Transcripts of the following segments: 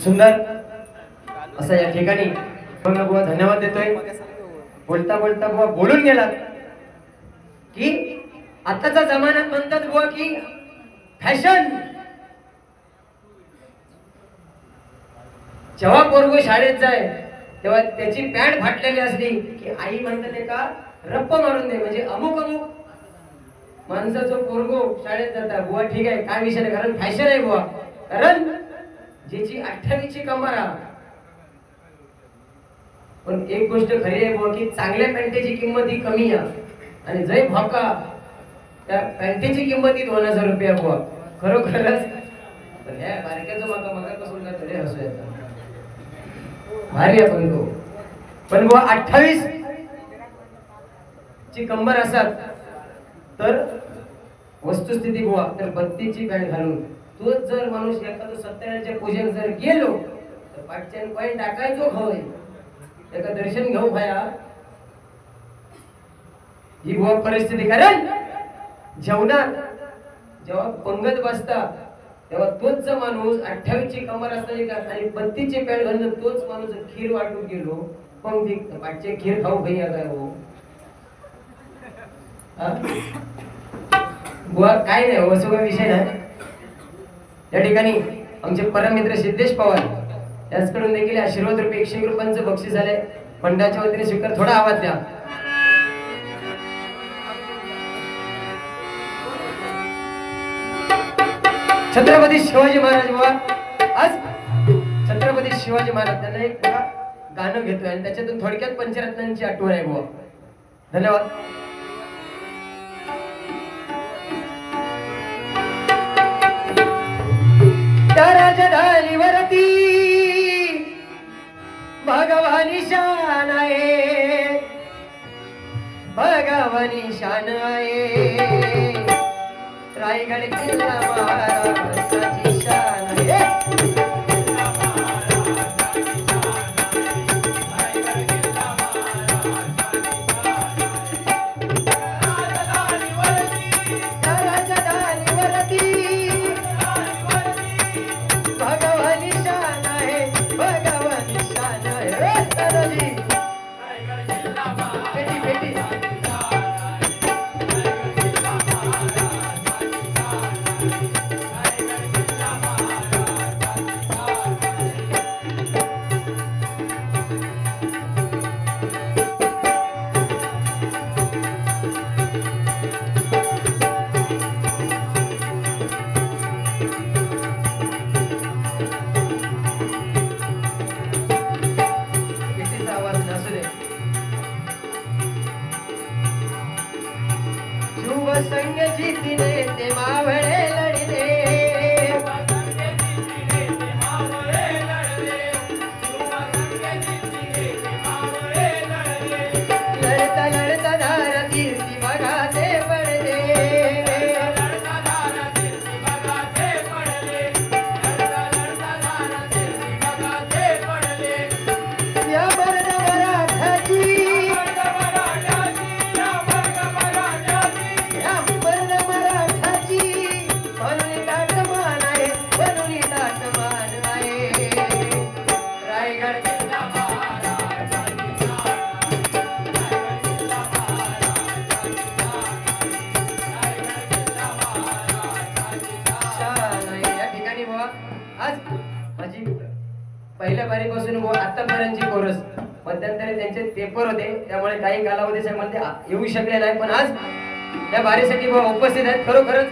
सुंदर असं या ठिकाणी बुवा धन्यवाद देतोय। बोलता बोलता बुवा बोलून गेलात की आताचा जमान्यात म्हणतात बुवा की फॅशन, जेव्हा पोरगो शाळेत जाय तेव्हा त्याची पॅन्ट फाटलेली असली की आई म्हणते का रप्प मारून दे, म्हणजे अमुक अमुक माणसाचं पोरगो शाळेत जाता बुवा ठीक आहे काय विषय नाही, कारण फॅशन आहे बुवा, कारण ज्याची 28 ची कमर आहे। पण एक गोष्ट खरी आहे बुवा की चांगल्या पॅन्टेची किंमत ही कमी आहे आणि जय भाका त्या पॅन्टेची किंमत ही 2000 रुपये बुवा, खरोखरच। पण ह्या बारक्याचं माका मगापासून काय तरी हसू येतं, भारी आहे पण तो, पण बुवा 28 ची कंबर असतात तर वस्तुस्थिती बुवा तर 32 ची पॅन्ट घालून तोच जर माणूस एखादं सत्यनारायणच्या पूजेला जर गेलो तर पाठच्यान पॉईंट टाकायचो खवय एका दर्शन घेऊ भाया, ही बुवा परिस्थिती। कारण जेवणात जेव्हा पंगत बसता तेव्हा तोच जर माणूस 28 ची कमर असताना आणि 32 ची पॅन्ट घालून तोच माणूस खीर वाटून गेलो पण पाठचे खीर खाऊ भैया काय हो बुवा, काय नाही हो, असं काही विषय नाही। या ठिकाणी आमचे परममित्र सिद्धेश पवार त्याचकडून देखील आशीर्वाद रूपी 100 रुपयांचं बक्षीस झाले, मंडळाच्या वतीने स्वीकार। थोडा आवाज द्या। छत्रपती शिवाजी महाराज बुवा, आज छत्रपती शिवाजी महाराज त्यांना एक गाणं घेतोय आणि त्याच्यातून थोडक्यात पंचरत्नांची आठवण आहे बुवा। धन्यवाद। राजधानीवरती भगवानी शान आहे, भगवानी शान आहे, रायगड किल्ला महाराजाची शान आहे। संग जीतीने ते मावळे लढले, लढता लढता धारा तीर्थी बघा ते पडले, या मरण मराठाची पहिल्या बारीपासून आतापर्यंतची कोरस मध्यंतरी त्यांचे पेपर होते त्यामुळे काही कालावधीमध्ये येऊ शकले नाही, पण आज त्या बारीसाठी बुवा उपस्थित आहेत। खरोखरच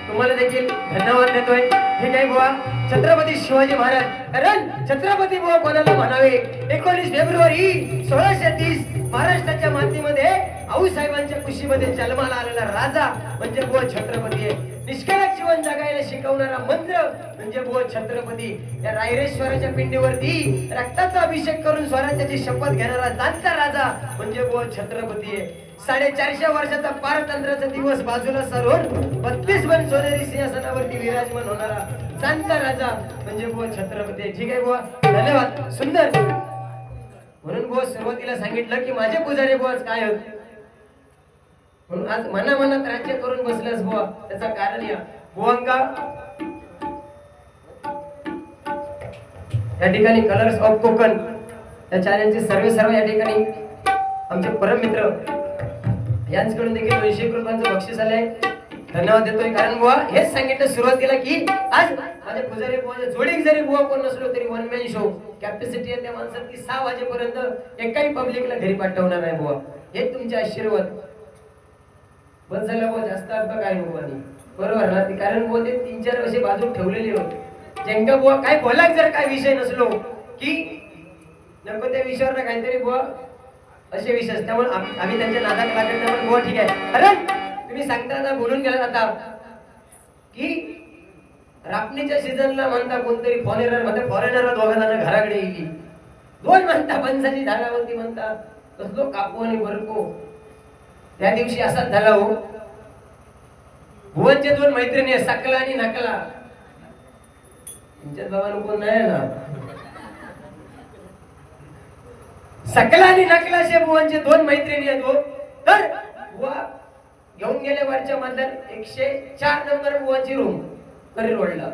तुम्हाला देखील धन्यवाद देतोय। ठीक आहे बुवा, छत्रपती शिवाजी महाराज, कारण छत्रपती बुवा कोणाला म्हणावे, 19 फेब्रुवारी 1630 महाराष्ट्राच्या मातीमध्ये आऊसाहेबांच्या कुशीमध्ये जन्माला आलेला राजा म्हणजे बुवा छत्रपती आहे। निष्कलंक जीवन जगायला शिकवणारा मंत्र म्हणजे बुवा छत्रपती। या रायरेश्वराच्या पिंडीवरती रक्ताचा अभिषेक करून स्वराज्याची शपथ घेणारा जाणता राजा म्हणजे बुवा छत्रपती आहे। 450 वर्षाचा पारतंत्र्याचा दिवस बाजूला सारून 32 वन सोनेरी सिंहासनावरती विराजमान होणारा जाणता राजा म्हणजे बुवा छत्रपती आहे। ठीक आहे बुवा, धन्यवाद। सुंदर। म्हणून बुवा सुरुवातीला सांगितलं की माझे पुजारी बुवा काय होत, म्हणून आज मनामनात राज्य करून बसलास बुवा, त्याचं कारण या बुवांका या ठिकाणी कलर्स ऑफ कोकण या चॅनलचे सर्व या ठिकाणी आमचे परम मित्र यांच्याकडून देखील 200 रुपयांचं बक्षीस आलंय. धन्यवाद देतोय. कारण बुवा हेच सांगितलं सुरुवातीला की आज माझ्या पुजारी बुवा जोडी जरी बुवा कोण नसलो तरी वन मॅन शो कॅपॅसिटी आहे त्या माणसात की 6 वाजेपर्यंत एकाही पब्लिकला घरी पाठवणार नाही बुवा. हे तुमचे आशीर्वाद बस झालं बुवा. जास्त अर्थ काय बुवा नाही बरोबर ना. कारण बुवा ते 3-4 वर्षे बाजूला ठेवलेले होते. ज्यांका बुवा काय बोलायचं जर काय विषय नसलो की नको त्या विषयावर काहीतरी बुवा असे विषय. त्यामुळे आम्ही त्यांच्या नादात लागत नाही. बुवा ठीक आहे. अरे तुम्ही सांगताना बोलून गेला आता की रापणीच्या सीझनला म्हणता कोणतरी फॉरेनर म्हणता फॉरेनर दोघांना घराकडे येईल. 2 म्हणता पंचाची झाडावरती म्हणता कसलो कापू आणि बरको. त्या दिवशी असाच झाला हो. भुवनचे 2 मैत्रिणी सकला आणि नकला. तुमच्या जवळ कोण नाही ना. सकला आणि नकलाशे भुवनचे 2 मैत्रिणी आहेत हो. तर बुवा घेऊन गेले वरच्या मधल्या 104 नंबर बुवाची रूम करी रोडला.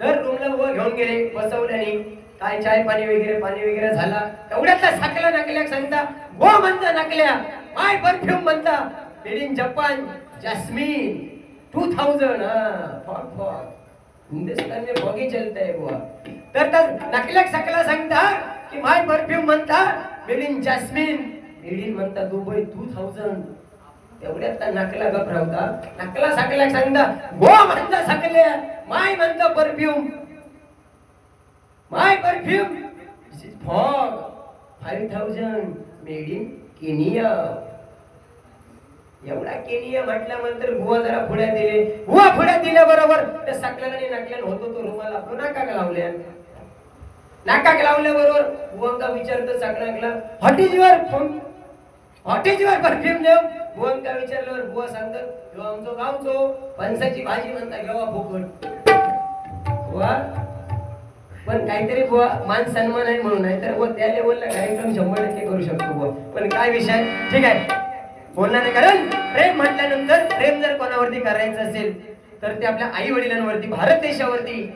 तर रूमला बुवा घेऊन गेले बसवल्याने काय चाय पाणी वगैरे झाला. एवढ्यातला सकला नकल्या सांगता बुवा म्हणता नकल्या माय परफ्यूम म्हणता made in Japan jasmine 2000 Hindustan में फॉगी चलता है बुवा. तर नकल्या सकला सांगता की माय परफ्यूम म्हणता made in jasmine made in म्हणता दुबई 2000. एवढ्यात नकला गप राहता. नकला सकला सांगता गो म्हणता सकले माय म्हणता perfume this is fog 5000 made in Kenya. एवढा केनिया म्हटल्यानंतर बुवा जरा पुढ्या दिले. बुवा पुढ्या दिल्याबरोबर त्या सकल्याला आणि नकल्याला होतो तो रुमाल आपलं नाकाक लावल्या. नाकाक लावल्याबरोबर बुवांका विचारतो सकल्याला व्हॉट इज युअर परफ्यूम देव. बुवांका विचारल्यावर बुवा सांगतात ह्यो आमचो गावचो फणसाची भाजी म्हणता घेवा फुकट. बुवा पण काहीतरी बुवा मान सन्मान आहे म्हणून नाही तर बुवा त्या लेवलला कार्यक्रम 100% करू शकतो बुवा. पण काय विषय ठीक आहे बोलणार नाही. कारण प्रेम म्हटल्यानंतर प्रेम जर कोणावरती करायचं असेल तर ते आपल्या आई वडिलांवरती भारत देशावरती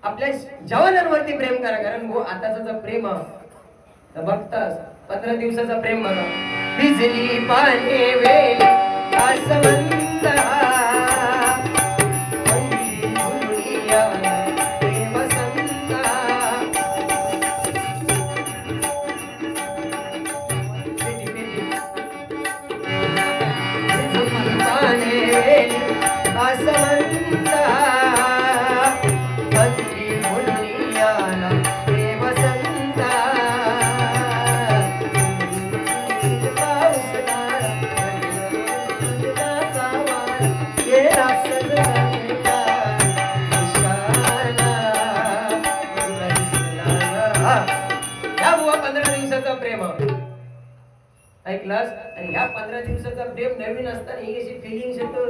आपल्या जवानांवरती प्रेम करा. कारण वो आताचा जो प्रेम तर बघतास 15 दिवसाचा प्रेम बघा. बिजली पाणी वेल आसवंत ऐकलास. आणि ह्या 15 दिवसाचा प्रेम नवीन असताना ही कशी फिलिंग्स येतो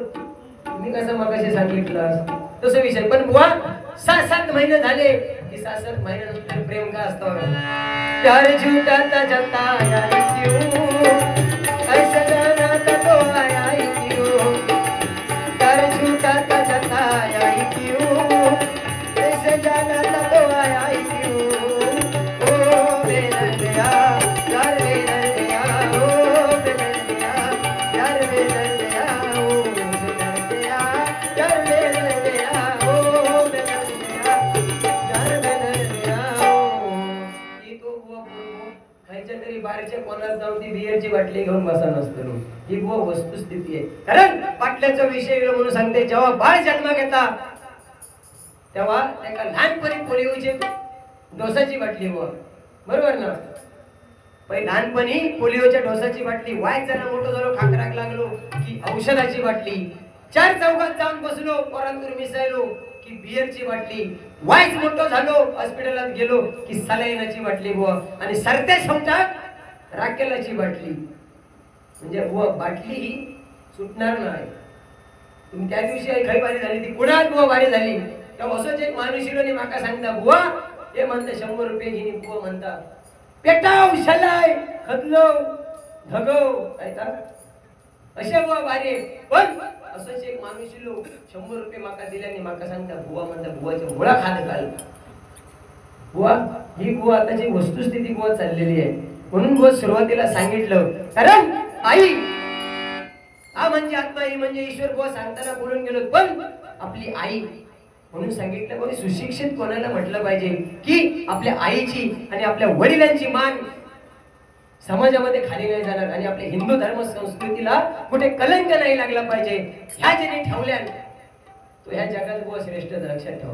तुम्ही कसं मगाशी सांगितलं तसं विषय. पण बुवा 6-7 महिने झाले की 6-7 महिन्यानंतर प्रेम का असतं. प्यार झूठा था जता आया क्यों ऐसा जाना था तो आया क्यों. प्यार झूठा था जता आया क्यों ऐसा जाना था तो आया क्यों. ओ मेरा दिया यार मेरा बाहेरच्या कोणाला जाऊन ती बियरची बाटली घेऊन बसा नसतो. ही बुवा वस्तुस्थिती आहे. कारण बाटल्याचा विषय म्हणून सांगते जेव्हा बाळ जन्म घेता तेव्हा त्याला लहानपणी पोलिओची डोसाची बाटली बुवा बरोबर ना. पण लहानपणी पोलिओच्या डोसाची बाटली वाय जरा मोठं झालो खाकराक लागलो की औषधाची बाटली. 4 चौकात जाऊन बसलो पोरांतून मिसळलो की बियरची बाटली. वायच मोठं झालो हॉस्पिटलात गेलो की सलाईनाची बाटली बुवा. आणि सरत्या शौचात राखेलाची बाटली. म्हणजे बुवा बाटली ही सुटणार नाही. तुम्ही त्या दिवशी काही बारी झाली ती पुन्हा बुवा बारी झाली तेव्हा असंच एक माणूस माका सांगता बुवा हे म्हणता 100 रुपये घेणे. बुवा म्हणता पेटाव शलाय खदलो धगव ऐका अशा बुवा बारी. पण असंच एक माणूस 100 रुपये माका दिल्याने माका सांगता बुवा म्हणता बुवाच्या मुळा खात घाल. बुवा ही बुवा आताची वस्तुस्थिती बुवा चाललेली आहे, म्हणून बुवा सुरुवातीला सांगितलं. कारण आई हा म्हणजे आत्मा, ही म्हणजे ईश्वर बुवा सांगताना बोलून गेलो, पण आपली आई म्हणून सांगितलं. बुवा सुशिक्षित कोणाला म्हटलं पाहिजे की आपल्या आईची आणि आपल्या वडिलांची मान समाजामध्ये खाली नाही जाणार आणि आपल्या हिंदू धर्म संस्कृतीला कुठे कलंक नाही लागला पाहिजे. ह्या ज्याने ठेवल्या तो ह्या जगात बुवा श्रेष्ठ लक्षात ठेवा.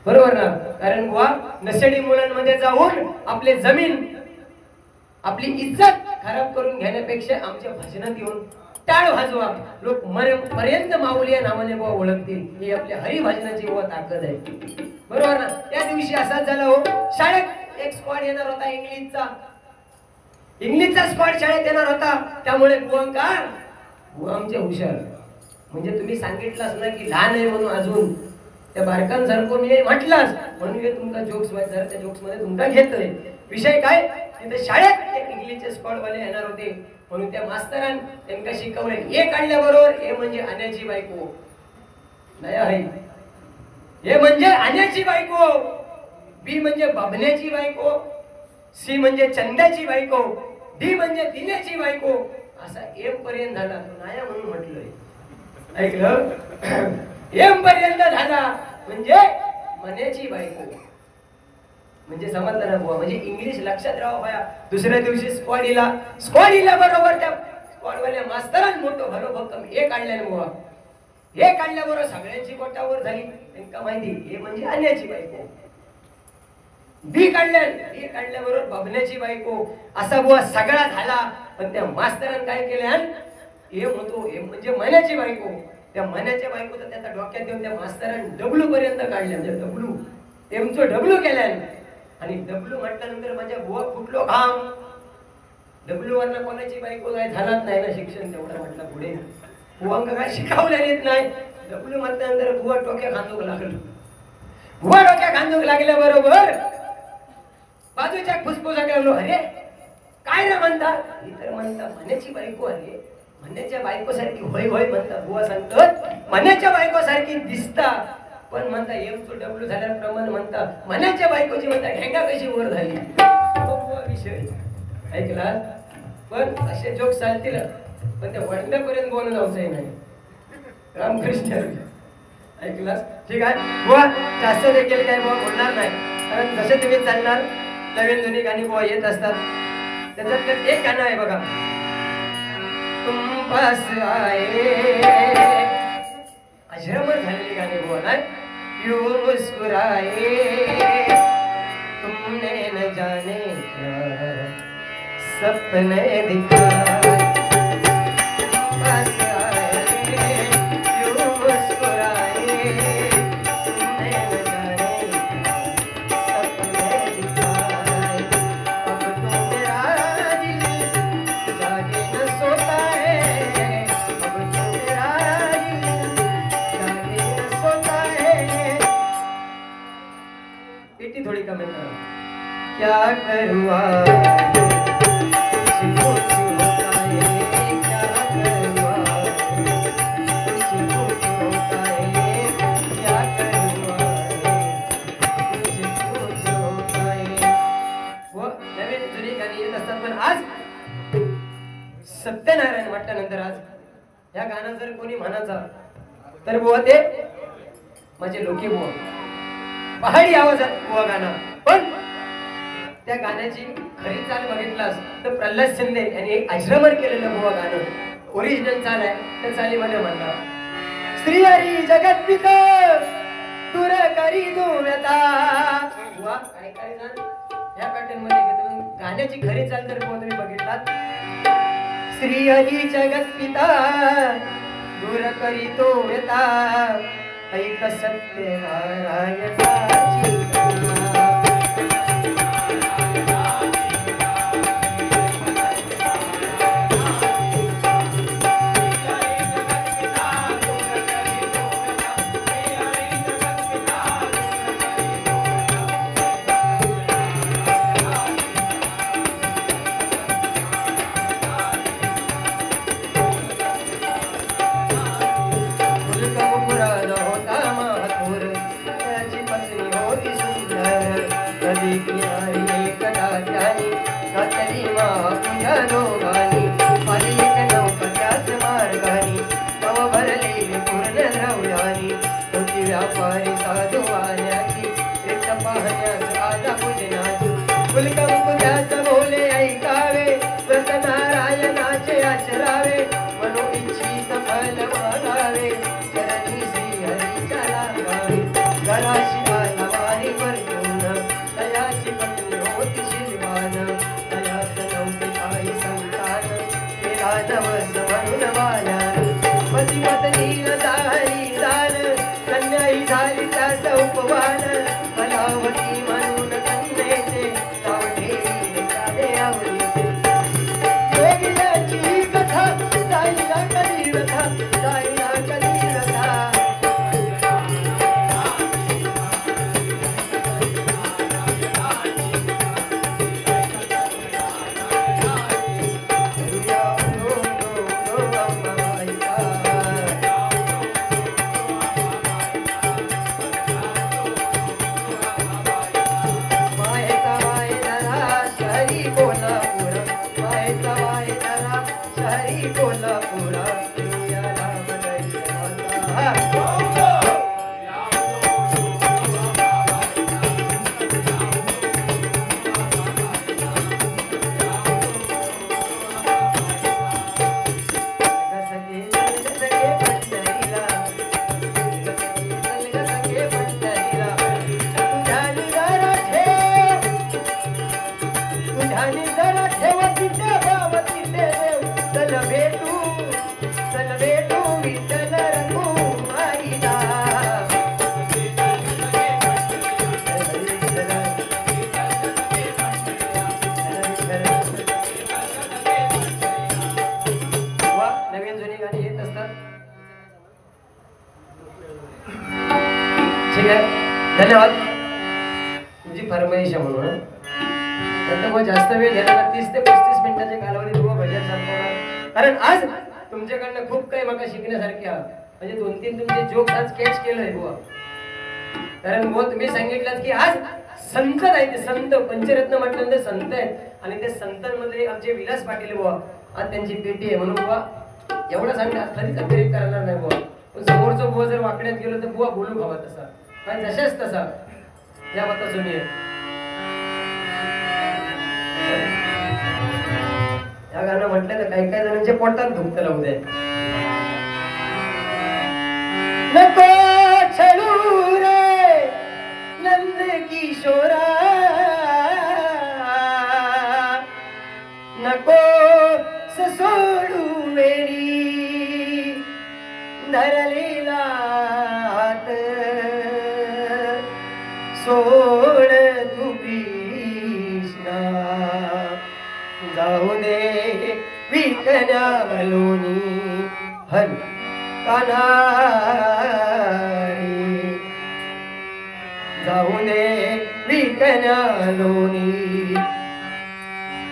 बरोबर ना? कारण बुवा नशेडी मुलांमध्ये जाऊन आपले जमीन आपली इज्जत खराब करून घेण्यापेक्षा आमच्या भाषणात येऊन टाळ वाजवा, लोक मरेपर्यंत माऊली या नावाने बुवा ओळखतील. ही आपल्या हरिभजनाची बुवा ताकद आहे. बरोबर ना? त्या दिवशी असाच झाला हो, शाळेत एक स्क्वॉड येणार होता इंग्लिशचा स्क्वॉड शाळेत येणार होता. त्यामुळे बुवांकार बुवा आमचे हुशार, म्हणजे तुम्ही सांगितलंच ना की लहान आहे म्हणून अजून त्या बारकांसारखं मी म्हटलास म्हणून हे तुमचा जोक्स व्हायचा, त्या जोक्स मध्ये तुमचा घेतोय. विषय काय, तिथे शाळेत एक इंग्लिशचे स्क्वॉड वाले येणार होते, म्हणून त्या मास्तरान त्यांना शिकवले. ए काढल्याबरोबर ए म्हणजे आण्याची बायको नाही आहे, ए म्हणजे आण्याची बायको, बी म्हणजे बबण्याची बायको, सी म्हणजे चंद्याची बायको, डी म्हणजे दिन्याची बायको, असा एम पर्यंत झाला. तो नाया म्हणून म्हटलंय, ऐकलं? एम पर्यंत झाला म्हणजे मण्याची बायको, म्हणजे समजलं ना बुवा? म्हणजे इंग्लिश लक्षात राहावं. दुसऱ्या दिवशी स्क्वॉडीला बरोबर त्या स्क्वॉडवाल्या मास्तरान मोठं भरो भक्कम ए काढल्याने बुवा, हे काढल्याबरोबर सगळ्यांची कोटावर झाली. त्यांना माहिती हे म्हणजे अन्याची बायको. बी काढल्याबरोबर बबण्याची बायको, असा बुवा सगळा झाला. पण त्या मास्तरान काय केलं, एम होतो एम म्हणजे मण्याची बायको. त्या मण्याच्या बायकोचा त्याचा डोक्यात येऊन त्या मास्तरान डब्ल्यू पर्यंत काढल्या, म्हणजे डब्ल्यू एमचं डब्ल्यू केल्या. आणि डब्ल्यू म्हटल्यानंतर माझ्या बुवा फुटलो घाम. डब्ल्यू वरनं कोणाची बायको काय झालाच नाही ना, शिक्षण तेवढं म्हटलं पुढे बुवांक काय शिकवलेलीच नाही. डब्ल्यू म्हटल्यानंतर बुवा डोक्या खांदूक लागलो. बुवा डोक्या खांदूक लागल्याबरोबर बाजूच्या फुसफुसा लागलो, अरे काय रे म्हणता? इतर म्हणता मण्याची बायको आहे, मण्याच्या बायको सारखी होय होय म्हणता. बुवा सांगतात मण्याच्या बायको सारखी दिसता, पण म्हणता एम तो डब्ल्यू झाल्याप्रमाणे म्हणता मण्याच्या बायकोची म्हणता ढेंगा कशी वर झाली. विषय ऐकला? पण असे जोक चालतील, पण त्या वडल्यापर्यंत बोलून जाऊचं नाही. रामकृष्ण ऐकला? ठीक आहे बुवा, जास्त देखील काय बुवा बोलणार नाही, कारण जसे तुम्ही चालणार नवीन जुनी गाणी बुवा येत असतात. त्याच्यात एक गाणं आहे बघा, तुम पास आए, अजरामर झालेली गाणी बुवा नाही. यू मुस्कुराए तुमने न जाने क्या सपने दिखाए. थोड़ी कमेंट करो, क्या करूँ सत्यनारायण म्हटल्यानंतर आज या गाणं जर कोणी म्हणायचं तर बुवा ते माझे लोके बुवा, पहाडी आवाजात बुवा गाणं. पण त्या गाण्याची खरी चाल बघितलास तर प्रल्हाद शिंदे यांनी एक अजरामर केलेलं बुवा गाणं ओरिजिनल चाल आहे. त्या चालीमध्ये म्हणला, श्री हरी जगत पिता तुर करी दुव्यता. बुवा काय काय ना या पॅटर्न मध्ये घेतो. गाण्याची खरी चाल जर बुवा तुम्ही बघितलात, श्री हरी जगत पिता दूर करीतो व्यथा, ऐक सत्य नारायणाची. होती रथा जाईना कधी रथा धन्यवाद तुमची फरमाईश आहे म्हणून मग जास्त वेळ घेणार 30 ते 35 मिनिटाच्या कालावधीत तुम्ही भजन संपवणार कारण आज तुमच्याकडनं खूप काही मला शिकण्यासारखे म्हणजे 2-3 तुमचे जोक्स आज कॅच केलंय बुवा कारण बुवा तुम्ही सांगितलं की आज संत आहे ते संत पंचरत्न म्हटलं ते संत आहेत आणि ते संतांमध्ये आमचे विलास पाटील बुवा आज त्यांची पेटी आहे म्हणून बुवा एवढं सांगणार कधीच अतिरेक करणार नाही बुवा पण समोरचं बुवा जर वाकड्यात गेलो तर बुवा बोलू हवा तसा पण जशाच तसा या मता जुनी आहे या गाणं म्हटलं तर काही काही जणांच्या पोटात दुखत लावू दे नको छळू रे नंद किशोरा नको सोडू वेळी धरलेला हात सोड तू कृष्णा जाऊ दे विकण्या लोणी हल कानारी जाऊ दे विकण्या लोणी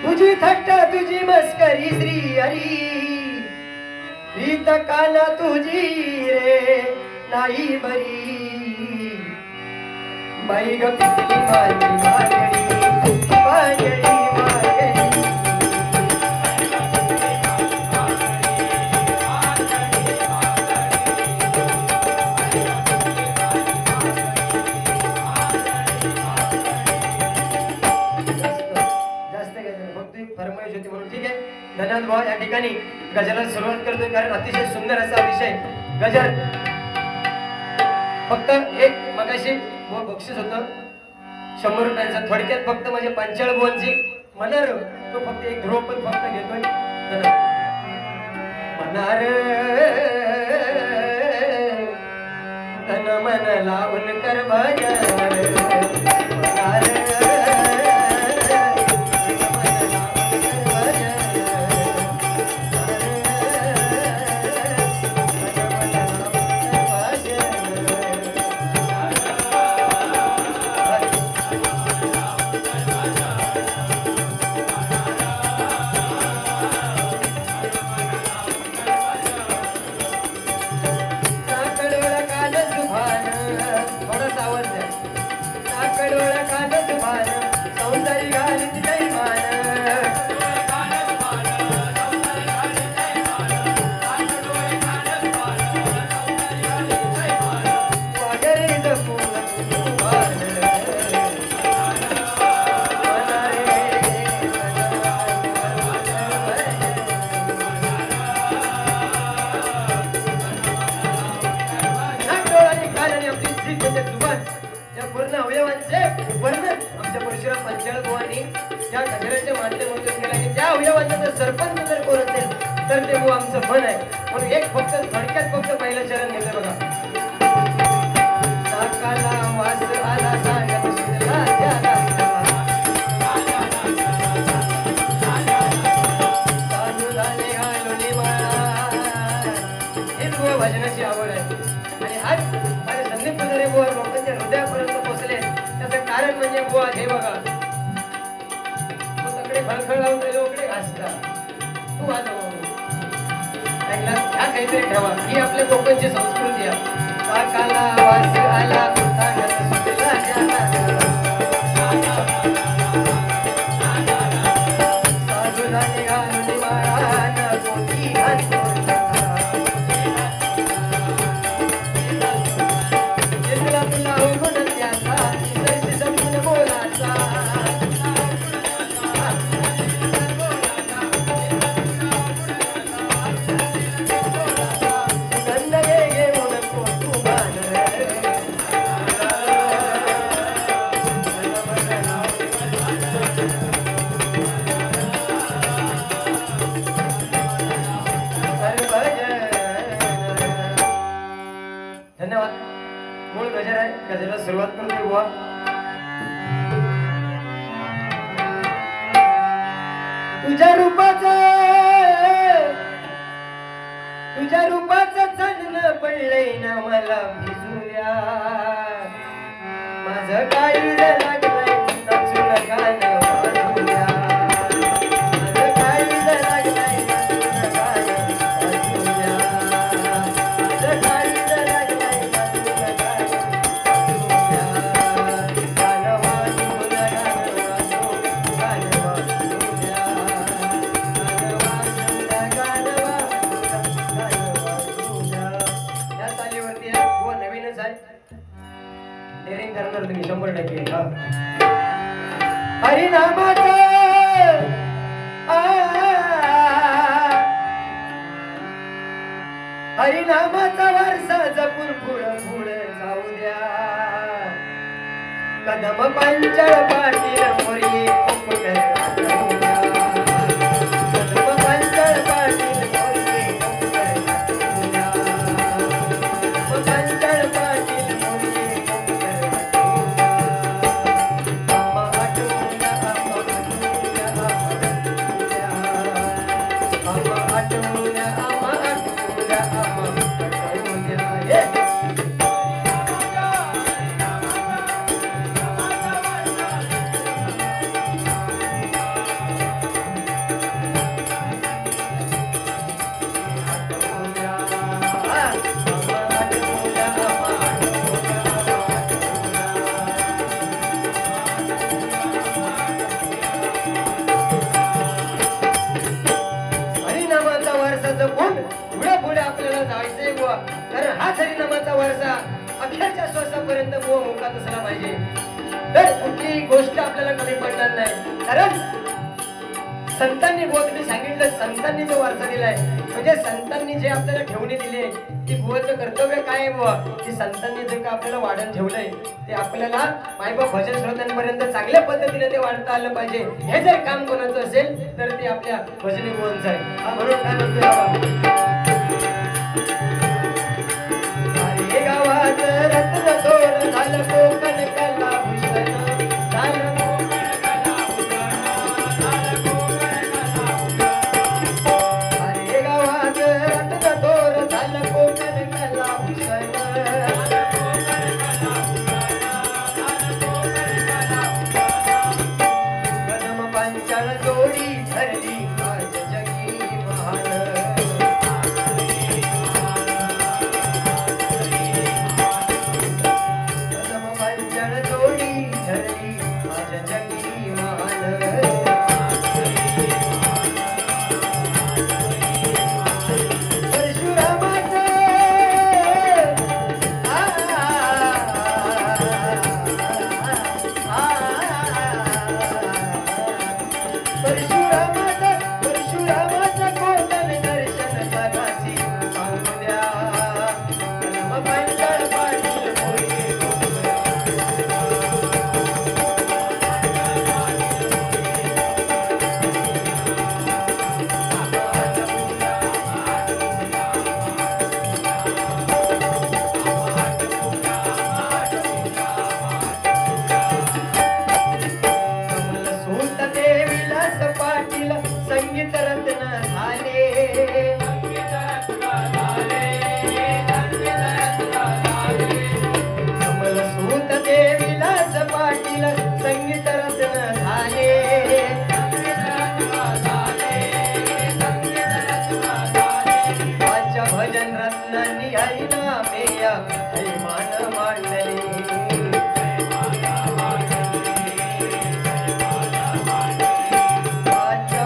तुझी थट्टा तुझी मस्करी श्री हरी रीत काना तुझी रे नाही बरी बाई ग पिसली मागडी मागडी मागडी फरमाईश होती म्हणून ठीक आहे धन्यवाद भाऊ या ठिकाणी गजराला सुरुवात करतोय कारण अतिशय सुंदर असा विषय गजर फक्त एक मगाशी बक्षीस होतं 100 रुपयांचा थोडक्यात फक्त माझे 45 बुवांची मनार तो फक्त एक ध्रुव पण फक्त घेतोय मनार तन मन लावून कर भजन मनार सरपंच जर कोण असेल तर ते आमचं मन आहे म्हणून एक फक्त थोडक्यात फक्त पहिलं चरण घेतलं बघा नाकाला वास आला सांगत सुटला त्याला साधू झाले घालून माळा भजनाची आवड आहे आणि आज माझे संदीप पुजारी बुवा लोकांच्या हृदयापर्यंत पोहोचले त्याचं कारण म्हणजे बुवा हे बघा तू तकडे खळखळ लावून लोकडे घासता तू वाजव ऐकला ह्या काहीतरी ठेवा ही आपल्या कोकणची संस्कृती आहे काकाला वास आला कानात सुटला जाला साजूला निघाली वाळान कोटी घालतो तिसला तुला उघड त्याचा तिसरी समजून बोलाचा सुगंध घे घेऊन कोटू मान धन्यवाद मूळ गजर आहे गजराला सुरुवात करून देऊ बुवा तुझ्या रूपाचं चांदणं पडलंय ना मला भिजूया माझं काळीज लागलंय नाचून गाणं वाजूया माझं काळीज लागलंय नाचून गाणं वाजूया माझं काळीज लागलंय नाचून गाणं वाजूया गाणं वाजून गाणं वाजून गाणं वाजूया या तालीवरती बुवा नवीनच आहे डेअरिंग करणार तुम्ही 100% हरिनामाचा हरिनामाचा वारसा जपून पुढं जाऊ द्या कदम पंचळ पाटील मोरी पोपटर गाऊ द्या कदम पंचळ पाटील मोरी पोपटर गाऊ द्या पंचळ पाटील मोरी पोपटर गाऊ द्या अम्मा आठवूया अम्मा आठवूया अम्मा आठवूया अम्मा आठवूया अम्मा आठवूया अम्मा आठवूया हे हरिनामाचा वारसा जपून पुढे आपल्याला जायचंय बुवा कारण हाच हरिनामाचा वारसा अखेरच्या श्वासापर्यंत बुवा मुखात असला पाहिजे तर कुठलीही गोष्ट आपल्याला कमी पडणार नाही कारण संतांनी बुवा तुम्ही सांगितलं संतांनी जो वारसा दिलाय म्हणजे संतांनी जे आपल्याला ठेवणे दिले ती बुवाचं कर्तव्य काय आहे बुवा की संतांनी जे का आपल्याला वाढण ठेवलंय ते आपल्याला मायबाप भजन श्रोत्यांपर्यंत चांगल्या पद्धतीने ते वाढता आलं पाहिजे हे जर काम कोणाचं असेल तर ते आपल्या भजनी बुवांचं आहे हा म्हणून काय म्हणतोय अरे गावात रत्न थोर झालं कोकण कला भूषण झालं अरे गावात रत्न थोर झालं कोकण कला भूषण कदम पंचाळ जोडी ठरली आज जगी महान रत्नांनी हरी नामेया हरिमान मांडले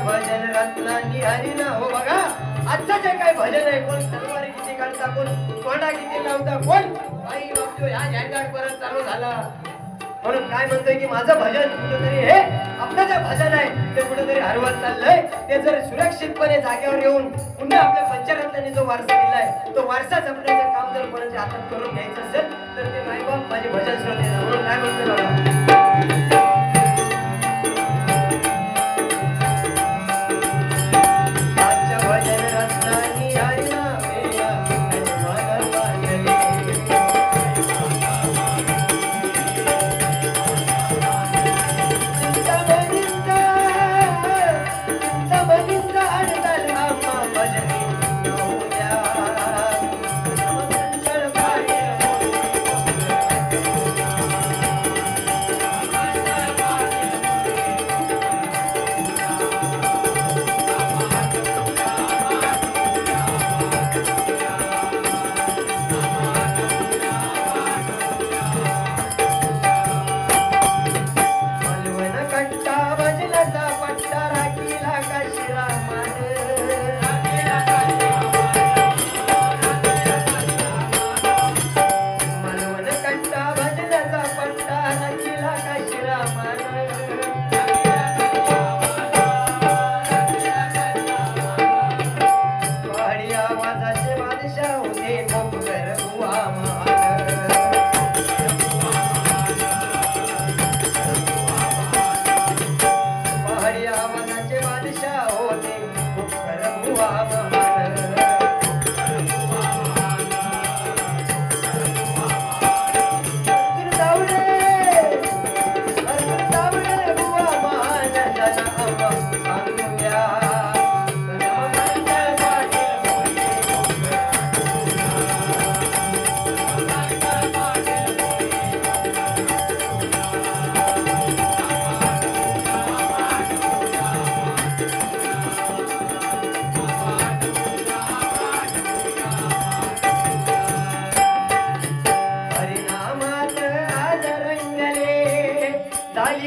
भजन रत्नांनी हरिना हो बघा आजचं जे काय भजन आहे कोण तलवारी किती काढता कोण तोंडा किती लावता कोण आई बापू ह्या झंझाट परत चालू झाला म्हणून काय म्हणतोय की माझं भजन कुठेतरी हे आपलं जे भजन आहे ते कुठेतरी हरवत चाललंय ते जर सुरक्षितपणे जागेवर येऊन पुन्हा आपल्या पंचरत्नांनी जो वारसा दिलाय तो वारसा जपण्याचं काम जर कोणाच्या हातात करून घ्यायचं असेल तर ते मायबाप माझे भजन श्रोते म्हणून काय म्हणतोय बघा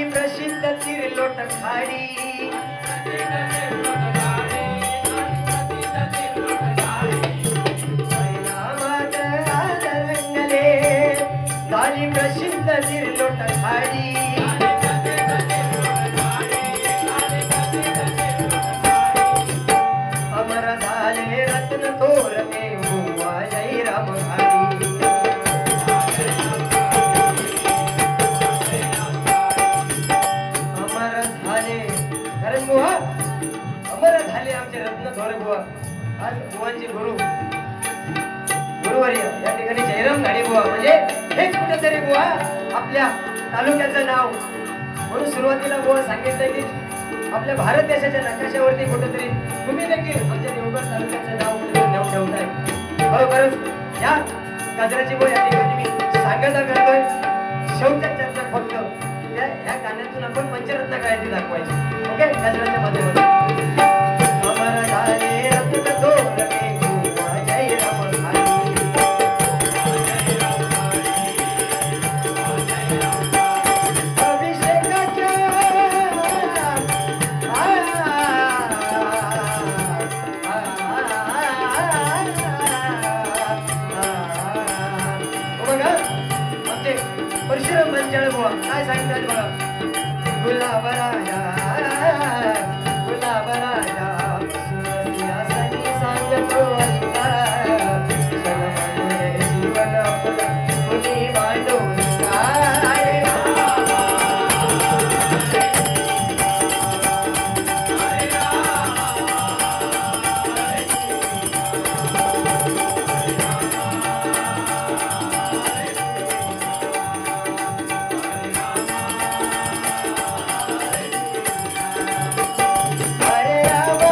प्रसिद्ध तिरलोट खाडी हरिनामात आज रंगले झाली प्रसिद्ध तिरलोट खाडी अमर झाले रत्न थोरते बुवा जयराम घाडी अमर झाले आमचे रत्न थोरे बुवा आज बुवांचे गुरुवर्य या ठिकाणी जयराम घाडी बुवा म्हणजे हेच कुठेतरी बुवा आपल्या तालुक्याचं नाव म्हणून सुरुवातीला बुवा सांगितलं की आपल्या भारत देशाच्या नकाशावरती कुठेतरी तुम्ही देखील आमच्या देवगड तालुक्याचं नाव कुठेतरी ठेवताय बरोबरच या गजराची बुवा या ठिकाणी मी सांगता करतोय शेवटच्या चर्चा फक्त ह्या गाण्यातून आपण पंचरत्न गायत्री दाखवायची ओके गजराच्या माध्यमातून अमर झाले रत्न थोरते बुवा जयराम घाडी अभिषेकाच्या बघा आमचे परशुराम मंचाळ बुवा काय सांगतात बघा गुलाब राजा सिंहासनी सांगतो जीवन आपलं कुणी मांडून काय हरे राम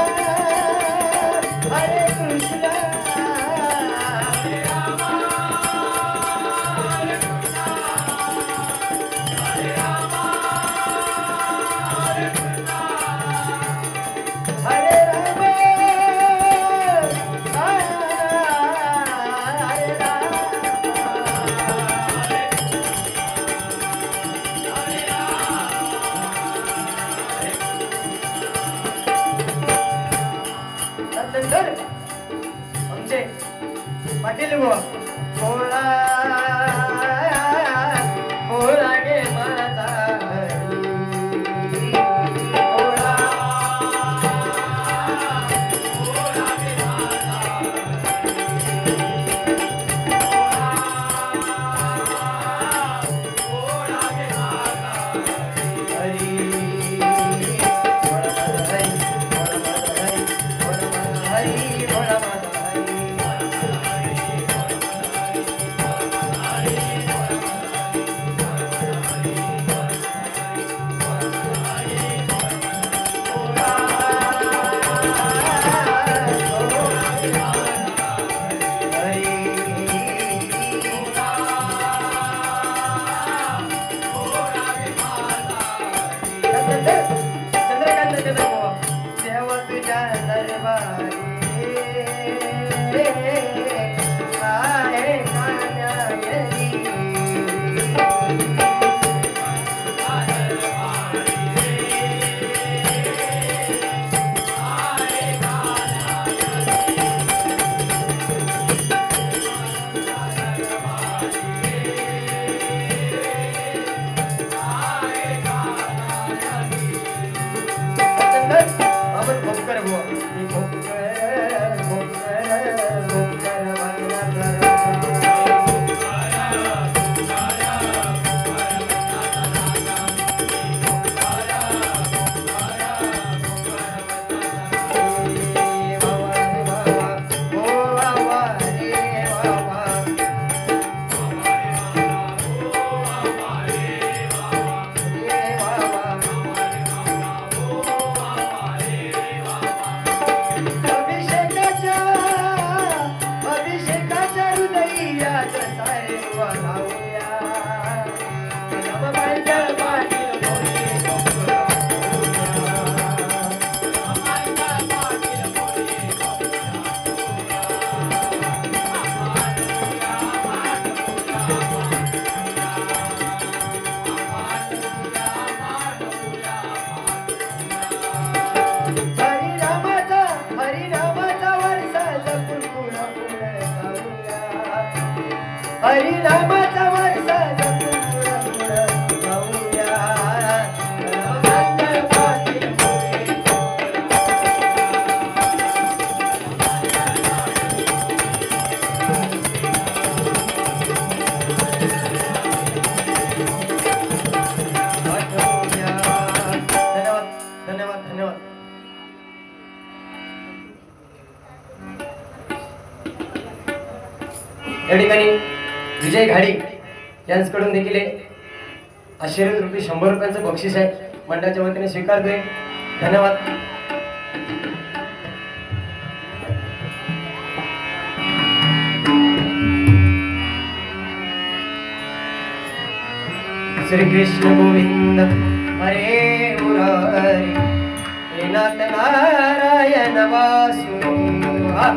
भोळा भोळा गे माझा हरी भोळा भोळा गे माझा भोळा गे माझा हरी भोळा माझा हरी भोळा माझा हरी भोळा माझा हरी देवा तुझ्या दरबारी आहे कान्यायरी आपण भोकर बुवा मी भोकर भोकर भोकर अभिषेकाच्या हृदयात सारे वाहूया हरिनामाचा वर्षा जपून पुढं पुढं जाऊया हरिनामाचा वर्षा जपून पुढं पुढं जाऊया धन्यवाद धन्यवाद धन्यवाद. या ठिकाणी विजय घाडी यांच्याकडून देखील आशीर्वाद रुपये 100 रुपयांचं बक्षीस आहे मंडळाच्या वतीने स्वीकारतोय. धन्यवाद. श्री कृष्ण गोविंद हरे मुरारी हे नाथ नारायण वासुदेवा